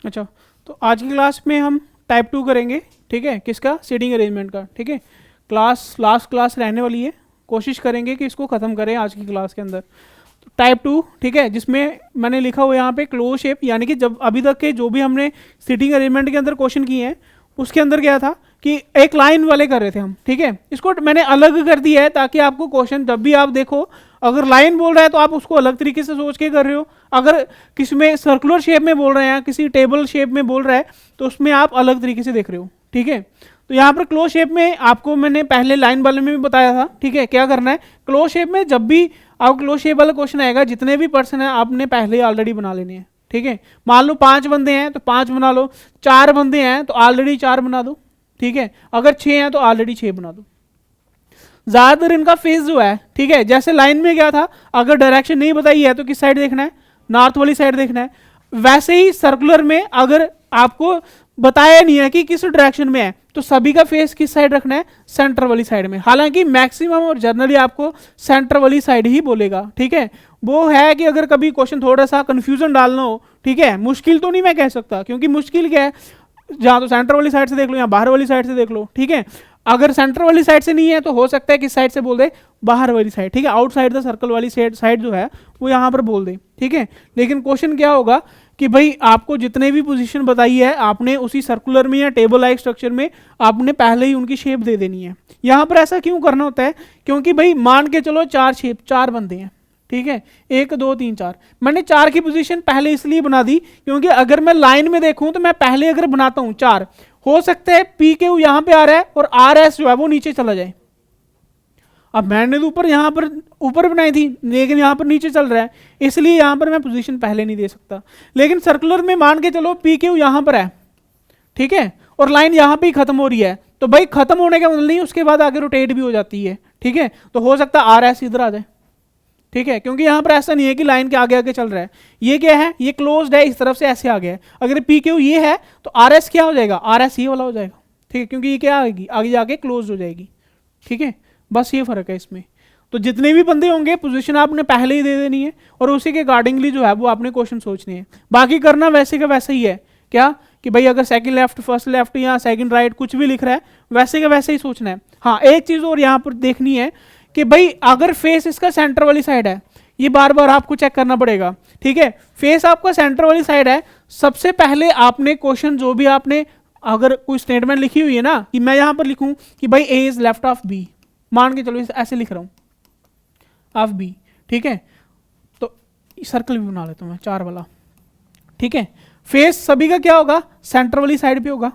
अच्छा, तो आज की क्लास में हम टाइप 2 करेंगे, ठीक है, किसका, सीटिंग अरेंजमेंट का, ठीक है। क्लास लास्ट क्लास रहने वाली है, कोशिश करेंगे कि इसको ख़त्म करें आज की क्लास के अंदर। तो टाइप 2, ठीक है, जिसमें मैंने लिखा हुआ यहाँ पे क्लोज शेप, यानी कि जब अभी तक के जो भी हमने सीटिंग अरेंजमेंट के अंदर क्वेश्चन किए हैं उसके अंदर क्या था कि एक लाइन वाले कर रहे थे हम, ठीक है। इसको मैंने अलग कर दिया है ताकि आपको क्वेश्चन जब भी आप देखो, अगर लाइन बोल रहा है तो आप उसको अलग तरीके से सोच के कर रहे हो, अगर किसी में सर्कुलर शेप में बोल रहे हैं, किसी टेबल शेप में बोल रहा है तो उसमें आप अलग तरीके से देख रहे हो, ठीक है। तो यहाँ पर क्लोज शेप में आपको मैंने पहले लाइन वाले में भी बताया था, ठीक है, क्या करना है। क्लोज शेप में जब भी आप क्लोज शेप वाला क्वेश्चन आएगा, जितने भी पर्सन है आपने पहले ऑलरेडी बना लेने हैं, ठीक है। मान लो 5 बंदे हैं तो 5 बना लो, 4 बंदे हैं तो ऑलरेडी 4 बना दो, ठीक है। अगर 6 हैं तो ऑलरेडी 6 बना दो। ज्यादातर इनका फेस जो है, ठीक है, जैसे लाइन में क्या था, अगर डायरेक्शन नहीं बताई है तो किस साइड देखना है, नॉर्थ वाली साइड देखना है। वैसे ही सर्कुलर में अगर आपको बताया नहीं है कि किस डायरेक्शन में है तो सभी का फेस किस साइड रखना है, सेंटर वाली साइड में। हालांकि मैक्सिमम और जनरली आपको सेंटर वाली साइड ही बोलेगा, ठीक है। वो है कि अगर कभी क्वेश्चन थोड़ा सा कंफ्यूजन डालना हो, ठीक है, मुश्किल तो नहीं मैं कह सकता, क्योंकि मुश्किल क्या है, जहाँ तो सेंटर वाली साइड से देख लो या बाहर वाली साइड से देख लो, ठीक है। अगर सेंटर वाली साइड से नहीं है तो हो सकता है किस साइड से बोल दे, बाहर वाली साइड, ठीक है, आउटसाइड द सर्कल वाली साइड जो है वो यहाँ पर बोल दे, ठीक है। लेकिन क्वेश्चन क्या होगा कि भाई आपको जितने भी पोजीशन बताई है आपने उसी सर्कुलर में या टेबल लाइक स्ट्रक्चर में आपने पहले ही उनकी शेप दे देनी है। यहाँ पर ऐसा क्यों करना होता है, क्योंकि भाई मान के चलो 4 शेप, 4 बंदे हैं, ठीक है, 1 2 3 4, मैंने 4 की पोजीशन पहले इसलिए बना दी क्योंकि अगर मैं लाइन में देखूं तो मैं पहले अगर बनाता हूं 4, हो सकता है पी के यहां पे आ रहा है और आर एस जो है वो नीचे चला जाए। अब मैंने तो ऊपर यहां पर ऊपर बनाई थी लेकिन यहां पर नीचे चल रहा है, इसलिए यहां पर मैं पोजीशन पहले नहीं दे सकता। लेकिन सर्कुलर में मान के चलो पी के यहां पर है, ठीक है, और लाइन यहां पे ही खत्म हो रही है, तो भाई खत्म होने का मतलब नहीं उसके बाद आगे रोटेट भी हो जाती है, ठीक है। तो हो सकता है आर एस इधर आ जाए, ठीक है, क्योंकि यहां पर ऐसा नहीं है कि लाइन के आगे आगे चल रहा है। ये क्या है, ये क्लोज्ड है, इस तरफ से ऐसे आ गया है। अगर पी क्यू ये है तो आर एस क्या हो जाएगा, आर एस ये वाला हो जाएगा, ठीक है, क्योंकि ये क्या आएगी, आगे जाके क्लोज हो जाएगी, ठीक है। बस ये फर्क है इसमें। तो जितने भी बंदे होंगे पोजीशन आपने पहले ही दे देनी है और उसी के अकॉर्डिंगली जो है वो आपने क्वेश्चन सोचने हैं। बाकी करना वैसे का वैसा ही है, क्या कि भाई अगर सेकंड लेफ्ट, फर्स्ट लेफ्ट या सेकंड राइट कुछ भी लिख रहा है वैसे का वैसे ही सोचना है। हाँ, एक चीज और यहाँ पर देखनी है कि भाई अगर फेस इसका सेंटर वाली साइड है, ये बार बार आपको चेक करना पड़ेगा, ठीक है। फेस आपका सेंटर वाली साइड है, सबसे पहले आपने क्वेश्चन जो भी आपने अगर कोई स्टेटमेंट लिखी हुई है ना, कि मैं यहां पर लिखूं कि भाई ए इज लेफ्ट ऑफ बी, मान के चलो ऐसे लिख रहा हूं ऑफ बी, ठीक है, तो सर्कल भी बना लेता हूं मैं 4 वाला, ठीक है। फेस सभी का क्या होगा, सेंटर वाली साइड पे होगा,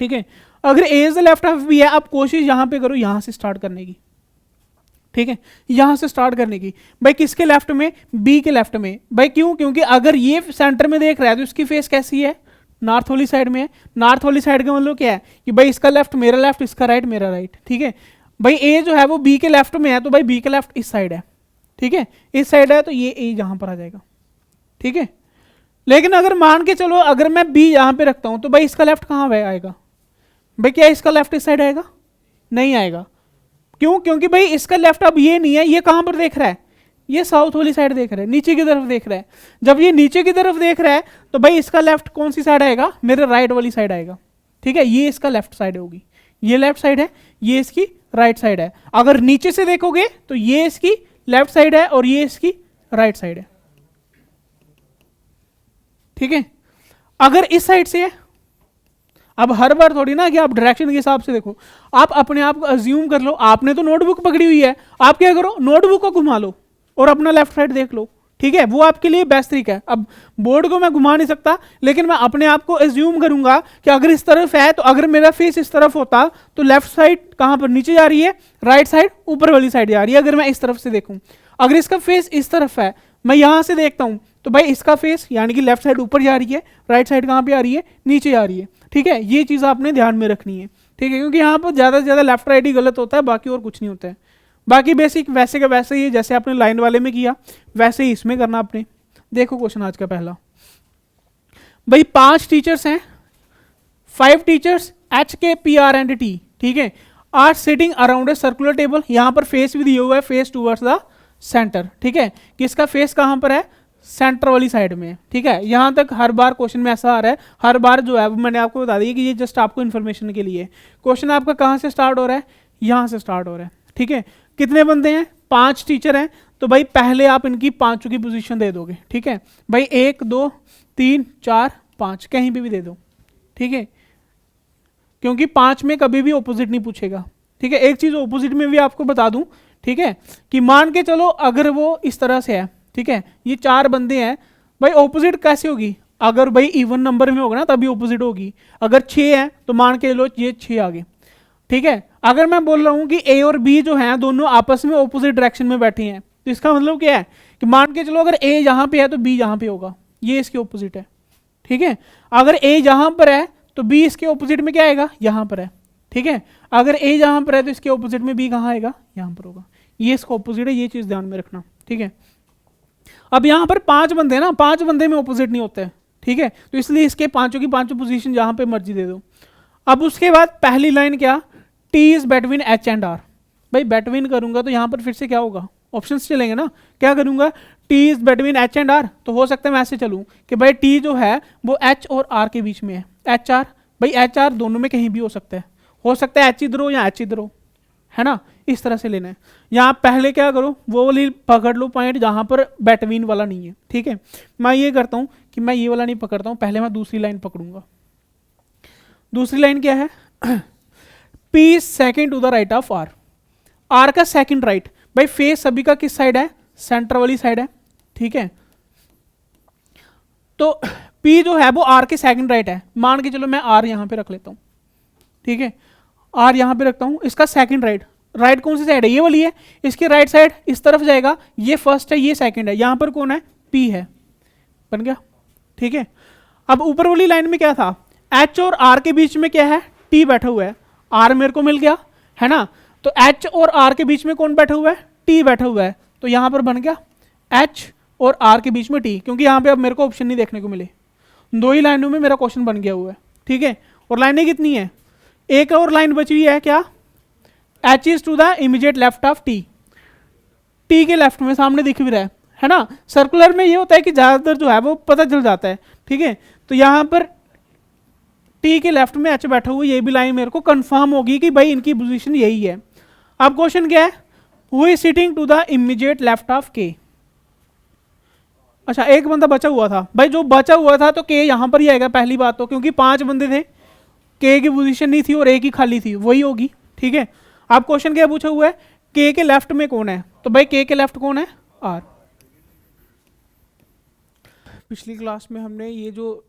ठीक है। अगर ए इज लेफ्ट ऑफ बी है, आप कोशिश यहां पे करो यहां से स्टार्ट करने की, ठीक है, यहां से स्टार्ट करने की। भाई किसके लेफ्ट में, बी के लेफ्ट में। भाई क्यों, क्योंकि अगर ये सेंटर में देख रहा है तो इसकी फेस कैसी है, नॉर्थ वाली साइड में है। नॉर्थ वाली साइड का मतलब क्या है कि भाई इसका लेफ्ट मेरा लेफ्ट, इसका राइट मेरा राइट, ठीक है। भाई ए जो है वो बी के लेफ्ट में है तो भाई बी के लेफ्ट इस साइड है, ठीक है, इस साइड है तो ये ए यहां पर आ जाएगा, ठीक है। लेकिन अगर मान के चलो अगर मैं बी यहां पे रखता हूं तो भाई इसका लेफ्ट कहां आएगा, भाई क्या इसका लेफ्ट इस साइड आएगा, नहीं आएगा। क्यों, क्योंकि भाई इसका लेफ्ट अब ये नहीं है, ये कहां पर देख रहा है, ये साउथ वाली साइड देख रहा है, नीचे की तरफ देख रहा है। जब ये नीचे की तरफ देख रहा है तो भाई इसका लेफ्ट कौन सी साइड आएगा, मेरे राइट वाली साइड आएगा, ठीक है। ये इसका लेफ्ट साइड होगी, ये लेफ्ट साइड है, ये इसकी राइट साइड है। अगर नीचे से देखोगे तो ये इसकी लेफ्ट साइड है और ये इसकी राइट साइड है, ठीक है। अगर इस साइड से है, अब हर बार थोड़ी ना कि आप डायरेक्शन के हिसाब से देखो, आप अपने आप को अज्यूम कर लो, आपने तो नोटबुक पकड़ी हुई है, आप क्या करो नोटबुक को घुमा लो और अपना लेफ्ट साइड देख लो, ठीक है, वो आपके लिए बेस्ट तरीका है। अब बोर्ड को मैं घुमा नहीं सकता लेकिन मैं अपने आप को एज्यूम करूंगा कि अगर इस तरफ है तो अगर मेरा फेस इस तरफ होता तो लेफ्ट साइड कहां पर नीचे जा रही है, राइट साइड ऊपर वाली साइड जा रही है। अगर मैं इस तरफ से देखूं, अगर इसका फेस इस तरफ है, मैं यहां से देखता हूं तो भाई इसका फेस यानी कि लेफ्ट साइड ऊपर जा रही है, राइट साइड कहां पे आ रही है, नीचे आ रही है, ठीक है। ये चीज आपने ध्यान में रखनी है, ठीक है, क्योंकि यहाँ पर ज्यादा से ज्यादा लेफ्ट राइट ही गलत होता है, बाकी और कुछ नहीं होता है। बाकी बेसिक वैसे का वैसे ही, जैसे आपने लाइन वाले में किया वैसे ही इसमें करना आपने। देखो क्वेश्चन आज का पहला, भाई 5 टीचर्स हैं, 5 teachers H K P R and T, ठीक है, are sitting around a circular table. यहां पर फेस भी दिया हुआ है, फेस टूवर्ड्स द सेंटर, ठीक है, किसका फेस कहां पर है, सेंटर वाली साइड में, ठीक है। यहाँ तक हर बार क्वेश्चन में ऐसा आ रहा है, हर बार जो है वो मैंने आपको बता दिया कि ये जस्ट आपको इन्फॉर्मेशन के लिए। क्वेश्चन आपका कहाँ से स्टार्ट हो रहा है, यहाँ से स्टार्ट हो रहा है, ठीक है। कितने बंदे हैं, 5 टीचर हैं, तो भाई पहले आप इनकी 5 की पोजीशन दे दोगे, ठीक है भाई, 1 2 3 4 5 कहीं पे भी दे दो, ठीक है, क्योंकि 5 में कभी भी ऑपोजिट नहीं पूछेगा, ठीक है। एक चीज ऑपोजिट में भी आपको बता दूं, ठीक है, कि मान के चलो अगर वो इस तरह से है, ठीक है, ये 4 बंदे हैं, भाई ऑपोजिट कैसे होगी, अगर भाई इवन नंबर में होगा ना तभी ऑपोजिट होगी। अगर 6 है तो मान के लो ये 6 आ गए, ठीक है। अगर मैं बोल रहा हूं कि ए और बी जो है दोनों आपस में ऑपोजिट डायरेक्शन में बैठे हैं, तो इसका मतलब क्या है कि मान के चलो अगर ए यहां पे है तो बी यहां पे होगा, ये इसके ऑपोजिट है, ठीक है। अगर ए यहां पर है तो बी इसके ऑपोजिट में क्या आएगा, यहां पर है, ठीक है। अगर ए यहां पर है तो इसके ऑपोजिट में बी कहां आएगा, यहां पर होगा, ये इसका ऑपोजिट है, ये चीज ध्यान में रखना, ठीक है। अब यहां पर 5 बंदे हैं ना, 5 बंदे में ऑपोजिट नहीं होते, ठीक है, तो इसलिए इसके पांचों की पांचों पोजीशन जहां पे मर्जी दे दो। अब उसके बाद पहली लाइन क्या, T is between H and R, भाई बिटवीन करूंगा तो यहां पर फिर से क्या होगा, ऑप्शंस चलेंगे ना, क्या करूंगा, T is between H and R, तो हो सकता है मैं ऐसे चलूं कि भाई टी जो है वो एच और आर के बीच में है, एच आर, भाई एच आर दोनों में कहीं भी हो सकता है एच इधर हो या एच इधर हो, है ना, इस तरह से लेना है। यहाँ पहले क्या करो, वो वाली पकड़ लो पॉइंट जहां पर बिटवीन वाला नहीं है, ठीक है। मैं ये करता हूं कि मैं ये वाला नहीं पकड़ता हूं, पहले मैं दूसरी लाइन पकड़ूंगा। दूसरी लाइन क्या है, P is second to the right of R, R का सेकेंड राइट, भाई फेस सभी का किस साइड है, सेंटर वाली साइड है, ठीक है। तो P जो है वो R के सेकेंड राइट है, मान के चलो मैं R यहां पे रख लेता हूं, ठीक है, R यहां पे रखता हूं, इसका सेकेंड राइट, राइट कौन सी साइड है, ये वाली है, इसके राइट साइड इस तरफ जाएगा, ये फर्स्ट है ये सेकेंड है, यहां पर कौन है, P है, बन गया, ठीक है। अब ऊपर वाली लाइन में क्या था, H और R के बीच में क्या है, T बैठा हुआ है, R मेरे को मिल गया, है ना, तो H और R के बीच में कौन बैठा हुआ है, T बैठा हुआ है, तो यहां पर बन गया H और R के बीच में T, क्योंकि यहां पे अब मेरे को ऑप्शन नहीं देखने को मिले, 2 ही लाइनों में मेरा क्वेश्चन बन गया हुआ है, ठीक है। और लाइनें कितनी है, एक और लाइन बची हुई है, क्या, H is to the immediate left of T, T के लेफ्ट में सामने दिख भी रहा है ना। सर्कुलर में ये होता है कि ज्यादातर जो है वो पता चल जाता है, ठीक है। तो यहां पर T के लेफ्ट में H बैठा हुआ, ये भी लाइन मेरे को कंफर्म होगी कि भाई इनकी पोजीशन यही है। अब क्वेश्चन क्या है, who is sitting to the immediate left of K, अच्छा एक बंदा बचा हुआ था, भाई जो बचा हुआ था तो K यहां पर ही आएगा पहली बात तो, क्योंकि 5 बंदे थे, K की पोजीशन नहीं थी और एक ही खाली थी, वही होगी, ठीक है। अब क्वेश्चन क्या पूछा हुआ है, K के लेफ्ट में कौन है, तो भाई K के लेफ्ट कौन है, R। पिछली क्लास में हमने ये जो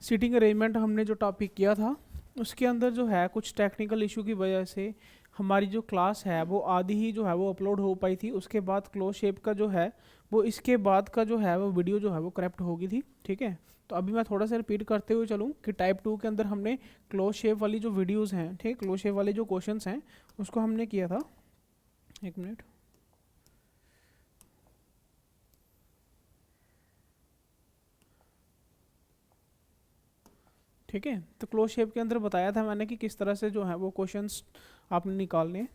सीटिंग अरेंजमेंट हमने जो टॉपिक किया था, उसके अंदर जो है कुछ टेक्निकल इशू की वजह से हमारी जो क्लास है वो आधी ही जो है वो अपलोड हो पाई थी। उसके बाद क्लोज शेप का जो है वो इसके बाद का जो है वो वीडियो जो है वो करप्ट हो गई थी, ठीक है। तो अभी मैं थोड़ा सा रिपीट करते हुए चलूँ कि टाइप 2 के अंदर हमने क्लोज शेप वाली जो वीडियोज़ हैं, ठीक, क्लोज शेप वाले जो क्वेश्चंस हैं उसको हमने किया था, एक मिनट, ठीक है। तो क्लोज शेप के अंदर बताया था मैंने कि किस तरह से जो है वो क्वेश्चंस आपने निकालने।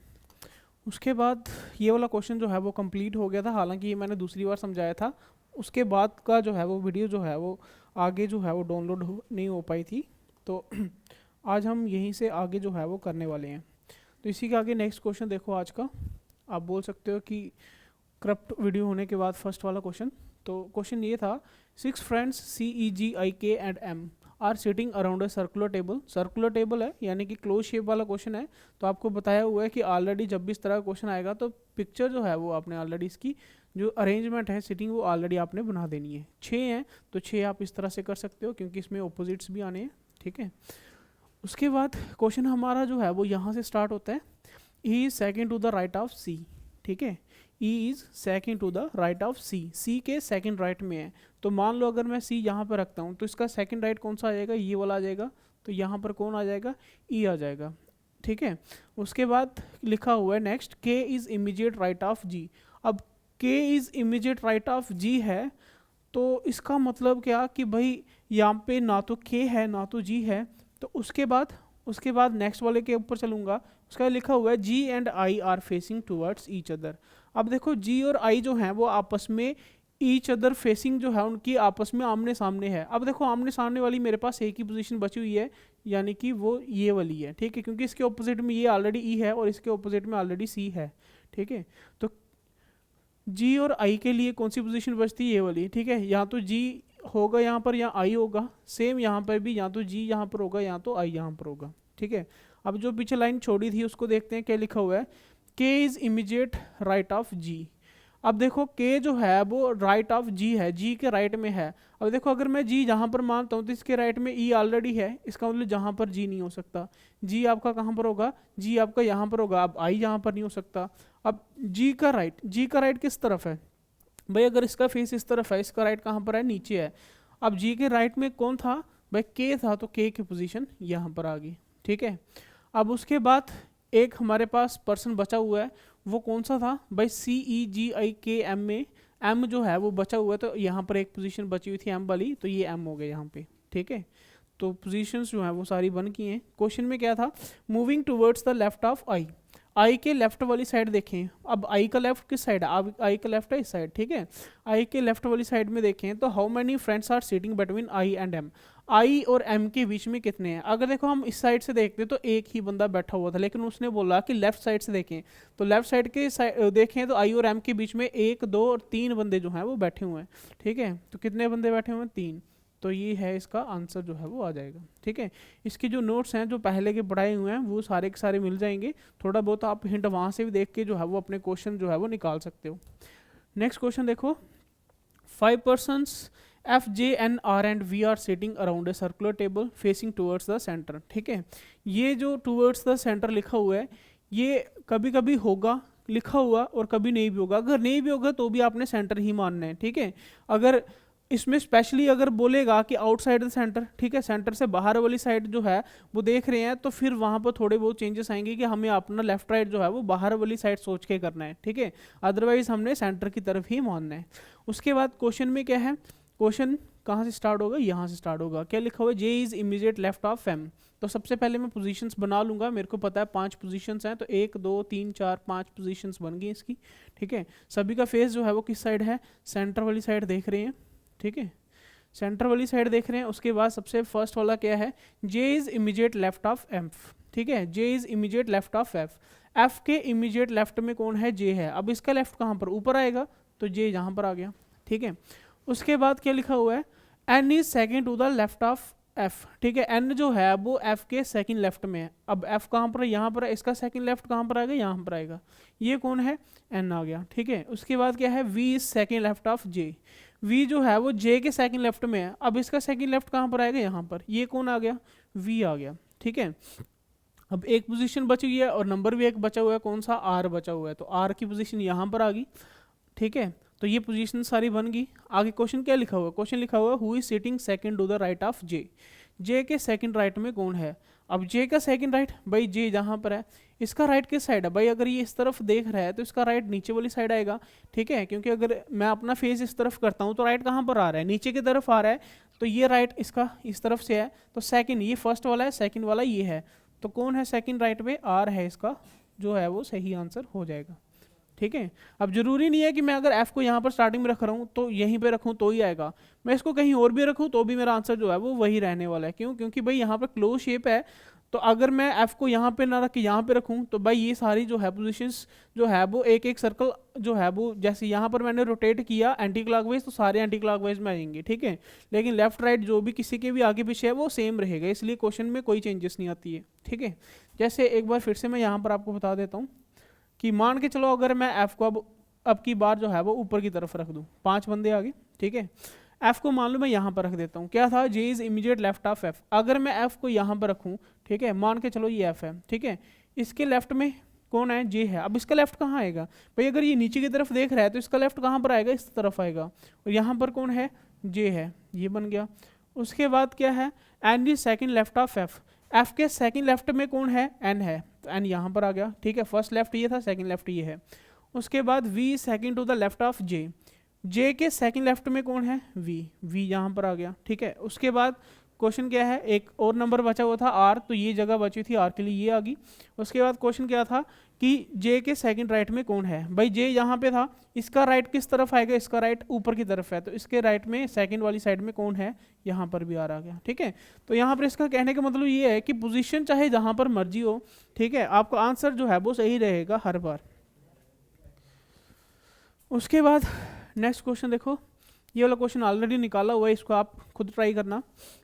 उसके बाद ये वाला क्वेश्चन जो है वो कंप्लीट हो गया था, हालांकि ये मैंने दूसरी बार समझाया था। उसके बाद का जो है वो वीडियो जो है वो आगे जो है वो डाउनलोड नहीं हो पाई थी, तो आज हम यहीं से आगे जो है वो करने वाले हैं। तो इसी के आगे नेक्स्ट क्वेश्चन देखो आज का, आप बोल सकते हो कि करप्ट वीडियो होने के बाद फर्स्ट वाला क्वेश्चन। तो क्वेश्चन ये था, 6 friends CEGIK and M are sitting around a circular table, circular table है यानी कि क्लोज शेप वाला क्वेश्चन है। तो आपको बताया हुआ है कि ऑलरेडी जब भी इस तरह का क्वेश्चन आएगा तो पिक्चर जो है वो आपने ऑलरेडी इसकी जो अरेंजमेंट है सिटिंग वो ऑलरेडी आपने बना देनी है। 6 हैं तो 6 आप इस तरह से कर सकते हो क्योंकि इसमें ऑपोजिट्स भी आने हैं, ठीक है। उसके बाद क्वेश्चन हमारा जो है वो यहाँ से स्टार्ट होता है, E is second to the right of C, ठीक है, E is second to the right of C, C के सेकेंड राइट में है। तो मान लो अगर मैं C यहाँ पर रखता हूँ तो इसका सेकेंड राइट कौन सा आ जाएगा, ये वाला आ जाएगा, तो यहाँ पर कौन आ जाएगा, E आ जाएगा, ठीक है। उसके बाद लिखा हुआ है next, K is immediate right of G। अब K is immediate right of G है तो इसका मतलब क्या कि भाई यहाँ पे ना तो K है ना तो G है। तो उसके बाद नेक्स्ट वाले के ऊपर चलूँगा, उसका लिखा हुआ है G and I are facing towards each other. अब देखो G और I जो हैं वो आपस में ईच अदर फेसिंग जो है उनकी आपस में आमने सामने है। अब देखो आमने सामने वाली मेरे पास एक ही पोजीशन बची हुई है, यानी कि वो ये वाली है, ठीक है, क्योंकि इसके ऑपोजिट में ये ऑलरेडी ई है और इसके ऑपोजिट में ऑलरेडी सी है, ठीक है। तो जी और आई के लिए कौन सी पोजीशन बचती है, ये वाली, ठीक है। या तो जी होगा यहाँ पर या आई होगा, सेम यहाँ पर भी या तो जी यहाँ पर होगा या तो आई यहाँ पर होगा, ठीक है। अब जो पीछे लाइन छोड़ी थी उसको देखते हैं क्या लिखा हुआ है, के इज इमीडिएट राइट ऑफ जी। अब देखो के जो है वो राइट ऑफ जी है, जी के राइट में है। अब देखो अगर मैं जी जहाँ पर मानता हूँ तो इसके राइट में ई ऑलरेडी है, इसका मतलब जहाँ पर जी नहीं हो सकता। जी आपका कहाँ पर होगा, जी आपका यहाँ पर होगा, अब आई यहाँ पर नहीं हो सकता। अब जी का राइट किस तरफ है भाई, अगर इसका फेस इस तरफ है, इसका राइट कहाँ पर है, नीचे है। अब जी के राइट में कौन था भाई, के था, तो के की पोजीशन यहाँ पर आ गई, ठीक है। अब उसके बाद एक हमारे पास पर्सन बचा हुआ है, वो कौन सा था भाई, सी ई जी आई के एम में एम जो है वो बचा हुआ है, तो यहाँ पर एक पोजीशन बची हुई थी एम वाली, तो ये एम हो गया यहाँ पे, ठीक है। तो पोजीशंस जो है वो सारी बन की हैं। क्वेश्चन में क्या था, moving towards the left of I, I के लेफ्ट वाली साइड देखें। अब आई का लेफ्ट किस साइड है, अब आई का लेफ्ट है इस साइड, ठीक है। आई के लेफ्ट वाली साइड में देखें तो how many friends are sitting between I and M, I और एम के बीच में कितने हैं। अगर देखो हम इस साइड से देखते तो एक ही बंदा बैठा हुआ था, लेकिन उसने बोला कि लेफ्ट साइड से देखें, तो लेफ्ट साइड के देखें तो आई और एम के बीच में 1 2 और 3 बंदे जो हैं वो बैठे हुए हैं, ठीक है। तो कितने बंदे बैठे हुए हैं, 3। तो ये है इसका आंसर जो है वो आ जाएगा, ठीक है। इसके जो नोट्स हैं जो पहले के पढ़ाए हुए हैं वो सारे के सारे मिल जाएंगे, थोड़ा बहुत आप हिंट वहाँ से भी देख के जो है वो अपने क्वेश्चन जो है वो निकाल सकते हो। नेक्स्ट क्वेश्चन देखो, 5 persons F J N R and V are sitting around a circular table facing towards the centre, ठीक है। ये जो टूवर्ड्स द सेंटर लिखा हुआ है ये कभी कभी होगा लिखा हुआ और कभी नहीं भी होगा। अगर नहीं भी होगा तो भी आपने सेंटर ही मानना है, ठीक है। अगर इसमें स्पेशली अगर बोलेगा कि आउटसाइड द सेंटर, ठीक है, सेंटर से बाहर वाली साइड जो है वो देख रहे हैं, तो फिर वहाँ पर थोड़े बहुत चेंजेस आएंगे कि हमें अपना लेफ्ट राइट जो है वो बाहर वाली साइड सोच के करना है, ठीक है। अदरवाइज हमने सेंटर की तरफ ही मानना है। उसके बाद क्वेश्चन में क्या है, क्वेश्चन कहाँ से स्टार्ट होगा, यहाँ से स्टार्ट होगा। क्या लिखा हुआ है, J is immediate left of M. तो सबसे पहले मैं पोजीशंस बना लूंगा, मेरे को पता है 5 पोजीशंस हैं, तो 1 2 3 4 5 पोजीशंस बन गई इसकी, ठीक है। सभी का फेस जो है वो किस साइड है, सेंटर वाली साइड देख रहे हैं, ठीक है, सेंटर वाली साइड देख रहे हैं। उसके बाद सबसे फर्स्ट वाला क्या है, J is immediate left of F, ठीक है, J is immediate left of F. F के इमीडिएट लेफ्ट में कौन है, जे है। अब इसका लेफ्ट कहाँ पर, ऊपर आएगा, तो जे यहाँ पर आ गया, ठीक है। उसके बाद क्या लिखा हुआ है, N is second to the left of F, ठीक है। एन जो है वो एफ के सेकंड लेफ्ट में है। अब एफ कहाँ पर है, यहाँ पर है, इसका सेकंड लेफ्ट कहाँ पर आएगा, यहाँ पर आएगा। ये कौन है, एन आ गया, ठीक है। उसके बाद क्या है, V is second left of J. V जो है वो जे के सेकंड लेफ्ट में है। अब इसका सेकंड लेफ्ट कहाँ पर आएगा, यहाँ पर। ये कौन आ गया, वी आ गया, ठीक है। अब एक पोजीशन बची हुई है और नंबर भी एक बचा हुआ है, कौन सा, आर बचा हुआ है, तो आर की पोजीशन यहाँ पर आ गई, ठीक है। तो ये पोजीशन सारी बन गई। आगे क्वेश्चन क्या लिखा हुआ है, क्वेश्चन लिखा हुआ है who is sitting second to the right of J. J के सेकंड राइट में कौन है। अब जे का सेकंड राइट, भाई जे जहाँ पर है, इसका राइट किस साइड है भाई, अगर ये इस तरफ देख रहा है तो इसका राइट नीचे वाली साइड आएगा, ठीक है। क्योंकि अगर मैं अपना फेस इस तरफ करता हूँ तो राइट कहाँ पर आ रहा है, नीचे की तरफ आ रहा है, तो ये राइट इसका इस तरफ से है, तो सेकंड, ये फर्स्ट वाला है, सेकंड वाला ये है, तो कौन है सेकंड राइट में, आर है, इसका जो है वो सही आंसर हो जाएगा, ठीक है। अब जरूरी नहीं है कि मैं अगर एफ को यहाँ पर स्टार्टिंग में रख रहा हूँ तो यहीं पे रखूँ तो ही आएगा, मैं इसको कहीं और भी रखूँ तो भी मेरा आंसर जो है वो वही रहने वाला है। क्यों, क्योंकि भाई यहाँ पर क्लोज शेप है, तो अगर मैं एफ को यहाँ पे ना रख के यहाँ पे रखूँ तो भाई ये सारी जो है पोजीशंस जो है वो एक एक सर्कल जो है वो, जैसे यहाँ पर मैंने रोटेट किया एंटी क्लॉकवाइज, तो सारे एंटी क्लॉकवाइज में आएंगे, ठीक है। लेकिन लेफ्ट राइट जो भी किसी के भी आगे पीछे है वो सेम रहेगा, इसलिए क्वेश्चन में कोई चेंजेस नहीं आती है, ठीक है। जैसे एक बार फिर से मैं यहाँ पर आपको बता देता हूँ कि मान के चलो अगर मैं एफ को अब की बार जो है वो ऊपर की तरफ रख दूं, 5 बंदे आगे, ठीक है। एफ को मान लो मैं यहाँ पर रख देता हूँ, क्या था, J is immediate left of F. अगर मैं एफ को यहाँ पर रखूँ, ठीक है, मान के चलो ये एफ है, ठीक है, इसके लेफ्ट में कौन है, जे है। अब इसका लेफ्ट कहाँ आएगा भाई, अगर ये नीचे की तरफ देख रहा है तो इसका लेफ्ट कहाँ पर आएगा, इस तरफ आएगा, और यहाँ पर कौन है, जे है, ये बन गया। उसके बाद क्या है, N is second left of F. F के सेकंड लेफ्ट में कौन है, एन है, तो एन यहाँ पर आ गया, ठीक है। फर्स्ट लेफ्ट ये था, सेकंड लेफ्ट ये है। उसके बाद V second to the left of J. J के सेकंड लेफ्ट में कौन है, वी, वी यहाँ पर आ गया, ठीक है। उसके बाद क्वेश्चन क्या है, एक और नंबर बचा हुआ था आर, तो ये जगह बची थी आर के लिए, ये आ गई। उसके बाद क्वेश्चन क्या था कि जे के सेकंड राइट में कौन है। भाई जे यहाँ पे था, इसका राइट किस तरफ आएगा, इसका राइट ऊपर की तरफ है, तो इसके राइट में सेकंड वाली साइड में कौन है, यहाँ पर भी आर आ गया। ठीक है, तो यहाँ पर इसका कहने का मतलब ये है कि पोजीशन चाहे जहाँ पर मर्जी हो, ठीक है, आपका आंसर जो है वो सही रहेगा हर बार। उसके बाद नेक्स्ट क्वेश्चन देखो, ये वाला क्वेश्चन ऑलरेडी निकाला हुआ है, इसको आप खुद ट्राई करना।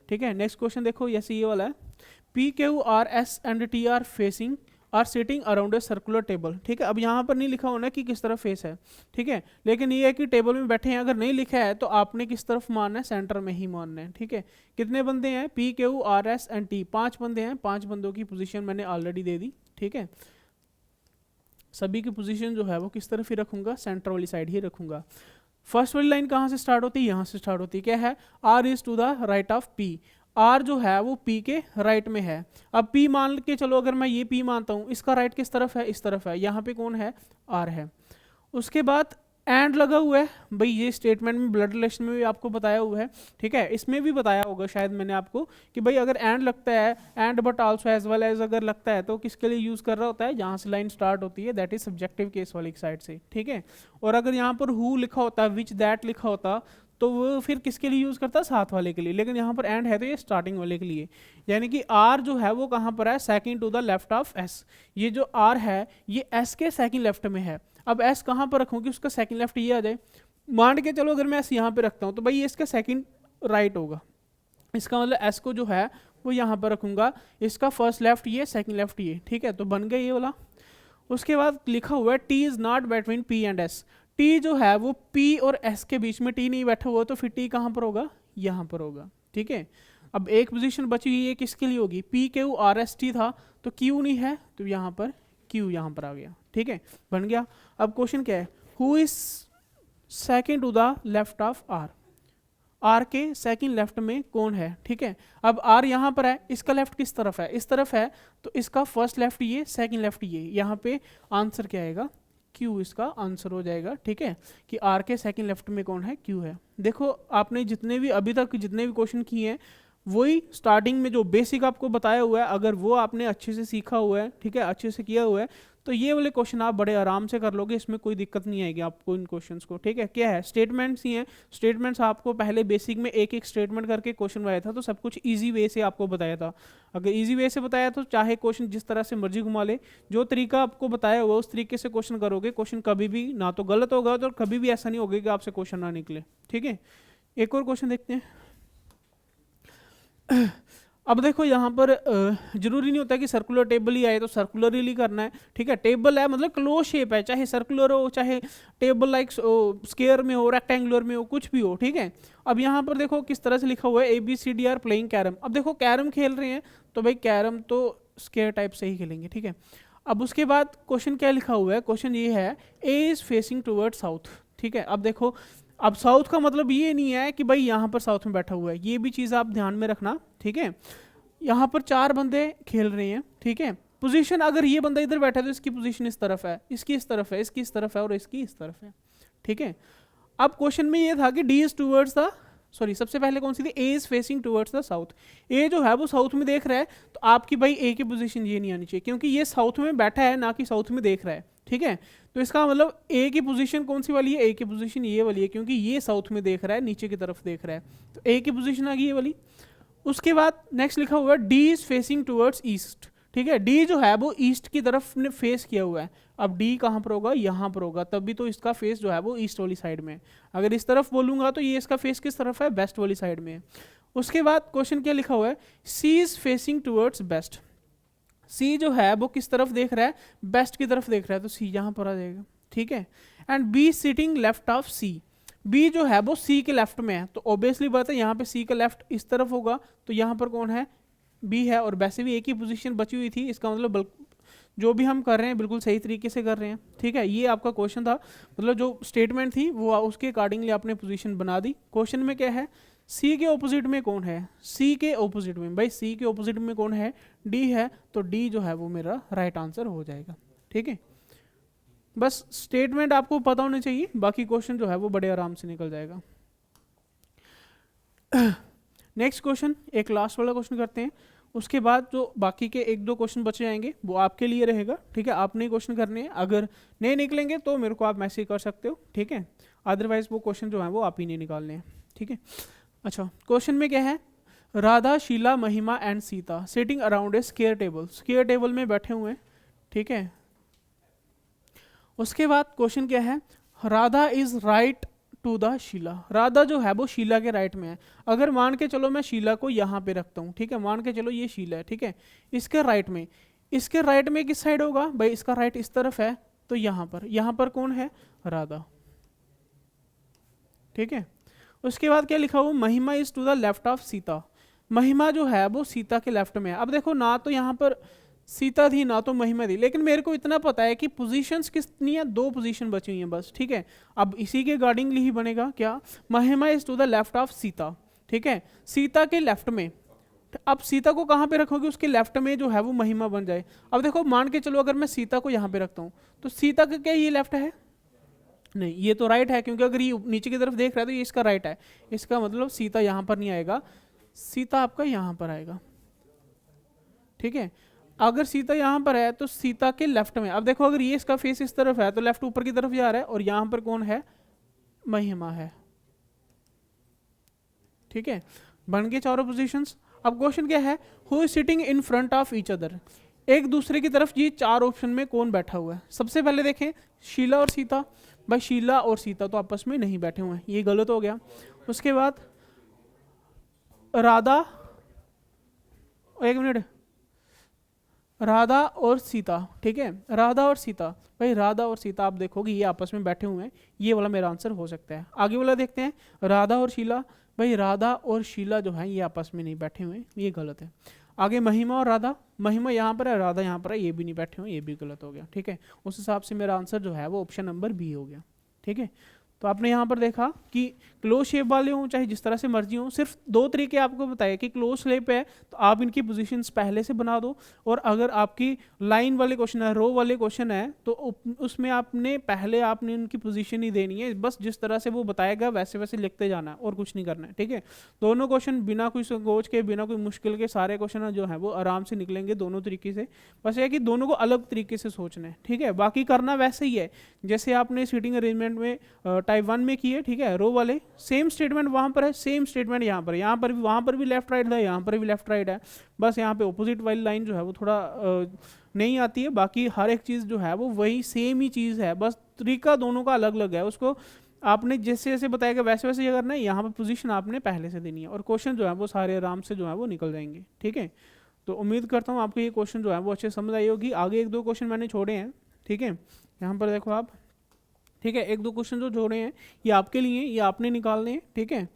ठीक है, नेक्स्ट क्वेश्चन देखो, जैसे ये वाला है, P Q R S and T are facing are sitting around a circular table. ठीक है, अब यहाँ पर नहीं लिखा होना कि किस तरफ फेस है, ठीक है, लेकिन ये है कि टेबल में बैठे हैं, अगर नहीं लिखा है तो आपने किस तरफ मानना है, सेंटर में ही मानना है। ठीक है, कितने बंदे हैं, P Q R S and T, 5 बंदे हैं, 5 बंदों की पोजीशन मैंने ऑलरेडी दे दी। ठीक है, सभी की पोजीशन जो है वो किस तरफ ही रखूंगा, सेंटर वाली साइड ही रखूंगा। फर्स्ट वाली लाइन कहाँ से स्टार्ट होती है, यहाँ से स्टार्ट होती है, क्या है, R is to the right of P, R जो है वो पी के राइट में है। अब पी मान के चलो, अगर मैं ये पी मानता हूँ, इसका राइट किस तरफ है, इस तरफ है, यहाँ पे कौन है, आर है। उसके बाद एंड लगा हुआ है, भाई ये स्टेटमेंट में ब्लड रिलेशन में भी आपको बताया हुआ है। ठीक है, इसमें भी बताया होगा शायद मैंने आपको कि भाई अगर एंड लगता है, and but also as well as अगर लगता है, तो किसके लिए यूज कर रहा होता है, जहाँ से लाइन स्टार्ट होती है, दैट इज सब्जेक्टिव केस वाली साइड से। ठीक है, और अगर यहाँ पर हु लिखा होता, विच दैट लिखा होता, तो वो फिर किसके लिए यूज करता है, साथ वाले के लिए, लेकिन यहाँ पर एंड है तो ये स्टार्टिंग वाले के लिए। यानी कि आर जो है वो कहाँ पर है, second to the left of S. ये जो आर है ये एस के सेकंड लेफ्ट में है। अब एस कहाँ पर रखूँ कि उसका सेकंड लेफ्ट ये आ जाए, मान के चलो अगर मैं एस यहाँ पे रखता हूँ, तो भाई ये इसका सेकंड राइट होगा, इसका मतलब एस को जो है वो यहाँ पर रखूंगा, इसका फर्स्ट लेफ्ट ये, सेकंड लेफ्ट ये। ठीक है, तो बन गया ये वाला। उसके बाद लिखा हुआ है T is not between P and S, T जो है वो पी और एस के बीच में टी नहीं बैठा हुआ, तो फिर टी कहाँ पर होगा, यहाँ पर होगा। ठीक है, अब एक पोजीशन बची हुई है, किसके लिए होगी, P Q R S T था, तो क्यू नहीं है, तो यहाँ पर क्यू यहाँ पर आ गया। ठीक है, बन गया। अब क्वेश्चन क्या है, who is second to the left of R, R के सेकंड लेफ्ट में कौन है। ठीक है, अब आर यहाँ पर है, इसका लेफ्ट किस तरफ है, इस तरफ है, तो इसका फर्स्ट लेफ्ट ये, सेकंड लेफ्ट ये, यहाँ पे आंसर क्या आएगा, क्यू इसका आंसर हो जाएगा। ठीक है, कि आर के सेकंड लेफ्ट में कौन है, क्यू है। देखो आपने जितने भी अभी तक जितने भी क्वेश्चन किए हैं, वही स्टार्टिंग में जो बेसिक आपको बताया हुआ है, अगर वो आपने अच्छे से सीखा हुआ है, ठीक है, अच्छे से किया हुआ है, तो ये वाले क्वेश्चन आप बड़े आराम से कर लोगे, इसमें कोई दिक्कत नहीं आएगी आपको इन क्वेश्चंस को। ठीक है, क्या है, स्टेटमेंट्स ही हैं। स्टेटमेंट्स आपको पहले बेसिक में एक एक स्टेटमेंट करके क्वेश्चन बनाया था, तो सब कुछ इजी वे से आपको बताया था। अगर इजी वे से बताया तो चाहे क्वेश्चन जिस तरह से मर्जी घुमा ले, जो तरीका आपको बताया हुआ उस तरीके से क्वेश्चन करोगे, क्वेश्चन कभी भी ना तो गलत होगा, तो कभी भी ऐसा नहीं होगा कि आपसे क्वेश्चन ना निकले। ठीक है, एक और क्वेश्चन देखते हैं। अब देखो यहाँ पर जरूरी नहीं होता कि सर्कुलर टेबल ही आए तो सर्कुलर ही करना है। ठीक है, टेबल है मतलब क्लोज शेप है, चाहे सर्कुलर हो, चाहे टेबल लाइक स्क्वायर में हो, रेक्टेंगुलर में हो, कुछ भी हो। ठीक है, अब यहाँ पर देखो किस तरह से लिखा हुआ है, ABCD आर प्लेइंग कैरम। अब देखो कैरम खेल रहे हैं, तो भाई कैरम तो स्क्वायर टाइप से ही खेलेंगे। ठीक है, अब उसके बाद क्वेश्चन क्या लिखा हुआ है, क्वेश्चन ये है ए इज फेसिंग टूवर्ड साउथ। ठीक है, अब देखो, अब साउथ का मतलब ये नहीं है कि भाई यहाँ पर साउथ में बैठा हुआ है, ये भी चीज़ आप ध्यान में रखना। ठीक है, यहाँ पर 4 बंदे खेल रहे हैं। ठीक है, पोजीशन अगर ये बंदा इधर बैठा है तो इसकी पोजीशन इस तरफ है, इसकी इस तरफ है, इसकी इस तरफ है और इसकी इस तरफ है। ठीक है, अब क्वेश्चन में ये था कि D is towards the, sorry सबसे पहले कौन सी थी, A is facing towards the south. A जो है वो साउथ में देख रहा है, तो आपकी भाई ए की पोजीशन ये नहीं आनी चाहिए, क्योंकि ये साउथ में बैठा है ना कि साउथ में देख रहा है। ठीक है, तो इसका मतलब ए की पोजीशन कौन सी वाली है, ए की पोजीशन ये वाली है, क्योंकि ये साउथ में देख रहा है, नीचे की तरफ देख रहा है, तो ए की पोजीशन आ गई ये वाली। उसके बाद नेक्स्ट लिखा हुआ है D is facing towards east. ठीक है, डी जो है वो ईस्ट की तरफ ने फेस किया हुआ है। अब डी कहाँ पर होगा, यहाँ पर होगा, तब भी तो इसका फेस जो है वो ईस्ट वाली साइड में है। अगर इस तरफ बोलूंगा तो ये इसका फेस किस तरफ है, वेस्ट वाली साइड में है। उसके बाद क्वेश्चन क्या लिखा हुआ है, सी इज फेसिंग टूवर्ड्स वेस्ट। सी जो है वो किस तरफ देख रहा है, वेस्ट की तरफ देख रहा है, तो सी यहाँ पर आ जाएगा। ठीक है, and B sitting left of C. B जो है वो सी के लेफ्ट में है, तो ऑब्वियसली बात है यहाँ पे सी का लेफ्ट इस तरफ होगा, तो यहाँ पर कौन है, बी है। और वैसे भी एक ही पोजीशन बची हुई थी, इसका मतलब जो भी हम कर रहे हैं बिल्कुल सही तरीके से कर रहे हैं। ठीक है, ये आपका क्वेश्चन था, मतलब जो स्टेटमेंट थी वो उसके अकॉर्डिंगली आपने पोजीशन बना दी। क्वेश्चन में क्या है, सी के ऑपोजिट में कौन है, सी के ऑपोजिट में, भाई सी के ऑपोजिट में कौन है, डी है, तो डी जो है वो मेरा राइट आंसर हो जाएगा। ठीक है, बस स्टेटमेंट आपको पता होना चाहिए, बाकी क्वेश्चन जो है वो बड़े आराम से निकल जाएगा। नेक्स्ट क्वेश्चन, एक लास्ट वाला क्वेश्चन करते हैं, उसके बाद जो बाकी के एक दो क्वेश्चन बचे जाएंगे वो आपके लिए रहेगा, ठीक है। आपने क्वेश्चन करने हैं, अगर नहीं निकलेंगे तो मेरे को आप मैसेज कर सकते हो, ठीक है। अदरवाइज वो क्वेश्चन जो है वो आप ही नहीं निकालने हैं, ठीक है। अच्छा, क्वेश्चन में क्या है, राधा, शीला, महिमा and Sita sitting around A square table, square table में बैठे हुए हैं, ठीक है। उसके बाद क्वेश्चन क्या है, Radha is right to the Sheela, Radha जो है वो शीला के राइट में है। अगर मान के चलो मैं शीला को यहाँ पे रखता हूँ, ठीक है, मान के चलो ये शीला है, ठीक है, इसके राइट में, इसके राइट में किस साइड होगा भाई, इसका राइट इस तरफ है, तो यहाँ पर कौन है, राधा, ठीक है। उसके बाद क्या लिखा हुआ, Mahima is to the left of Sita, Mahima जो है वो सीता के लेफ्ट में है। अब देखो ना तो यहाँ पर सीता थी ना तो महिमा थी, लेकिन मेरे को इतना पता है कि पोजीशंस कितनी है, दो पोजीशन बची हुई हैं बस, ठीक है। अब इसी के अकॉर्डिंगली ही बनेगा क्या, Mahima is to the left of Sita, ठीक है, सीता के लेफ्ट में। अब सीता को कहाँ पे रखोगे, उसके लेफ्ट में जो है वो महिमा बन जाए। अब देखो मान के चलो अगर मैं सीता को यहाँ पे रखता हूँ तो सीता का क्या ये लेफ्ट है, नहीं ये तो राइट है, क्योंकि अगर ये नीचे की तरफ देख रहा है तो ये इसका राइट है, इसका मतलब सीता यहाँ पर नहीं आएगा, सीता आपका यहाँ पर आएगा, ठीक है। अगर सीता यहाँ पर है तो सीता के लेफ्ट में, अब देखो अगर ये इसका फेस इस तरफ है तो लेफ्ट ऊपर की तरफ जा रहा है, और यहाँ पर कौन है, महिमा है, ठीक है। बन गए चारों पोजीशंस। अब क्वेश्चन क्या है, who is sitting in front of each other, एक दूसरे की तरफ ये चार ऑप्शन में कौन बैठा हुआ है। सबसे पहले देखें शीला और सीता, भाई शीला और सीता तो आपस में नहीं बैठे हुए हैं, ये गलत हो गया। उसके बाद राधा, एक मिनट, राधा और सीता, ठीक है, राधा और सीता, भाई राधा और सीता आप देखोगे ये आपस में बैठे हुए हैं, ये वाला मेरा आंसर हो सकता है। आगे वाला देखते हैं, राधा और शीला, भाई राधा और शीला जो है ये आपस में नहीं बैठे हुए, ये गलत है। आगे महिमा और राधा, महिमा यहाँ पर है, राधा यहाँ पर है, ये भी नहीं बैठे हुए, ये भी गलत हो गया, ठीक है। उस हिसाब से मेरा आंसर जो है वो ऑप्शन नंबर बी हो गया, ठीक है। तो आपने यहाँ पर देखा कि क्लोज शेप वाले हों चाहे जिस तरह से मर्जी हों, सिर्फ दो तरीके आपको बताए कि क्लोज शेप है तो आप इनकी पोजीशंस पहले से बना दो, और अगर आपकी लाइन वाले क्वेश्चन है, रो वाले क्वेश्चन है, तो उसमें आपने पहले आपने उनकी पोजीशन ही देनी है, बस जिस तरह से वो बताएगा वैसे वैसे लिखते जाना है और कुछ नहीं करना है, ठीक है। दोनों क्वेश्चन बिना कोई संकोच के, बिना कोई मुश्किल के सारे क्वेश्चन जो है वो आराम से निकलेंगे दोनों तरीके से, बस ये कि दोनों को अलग तरीके से सोचना है, ठीक है। बाकी करना वैसे ही है जैसे आपने सीटिंग अरेंजमेंट में टाइप 1 में किए, ठीक है, रो वाले सेम स्टेटमेंट वहाँ पर है, सेम स्टेटमेंट यहाँ पर, यहाँ पर भी, वहाँ पर भी लेफ्ट राइट है, यहाँ पर भी लेफ्ट राइट है, बस यहाँ पे ऑपोजिट वाली लाइन जो है वो थोड़ा नहीं आती है, बाकी हर एक चीज़ जो है वो वही सेम ही चीज़ है, बस तरीका दोनों का अलग अलग है, उसको आपने जैसे जैसे बताएगा वैसे वैसे ये करना है, यहाँ पर पोजीशन आपने पहले से देनी है, और क्वेश्चन जो है वो सारे आराम से जो है वो निकल जाएंगे, ठीक है। तो उम्मीद करता हूँ आपको ये क्वेश्चन जो है वो अच्छे समझ आई होगी। आगे एक दो क्वेश्चन मैंने छोड़े हैं, ठीक है, यहाँ पर देखो आप, ठीक है, एक दो क्वेश्चन जो जोड़े हैं ये आपके लिए, ये आपने निकालने हैं, ठीक है।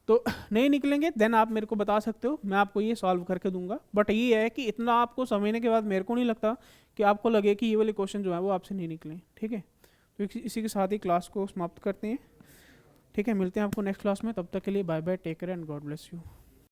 तो नहीं निकलेंगे देन आप मेरे को बता सकते हो, मैं आपको ये सॉल्व करके दूंगा, बट ये है कि इतना आपको समझने के बाद मेरे को नहीं लगता कि आपको लगे कि ये वाले क्वेश्चन जो है वो आपसे नहीं निकले, ठीक है। तो इसी के साथ ही क्लास को समाप्त करते हैं, ठीक है। मिलते हैं आपको नेक्स्ट क्लास में, तब तक के लिए bye bye, take care and God bless you.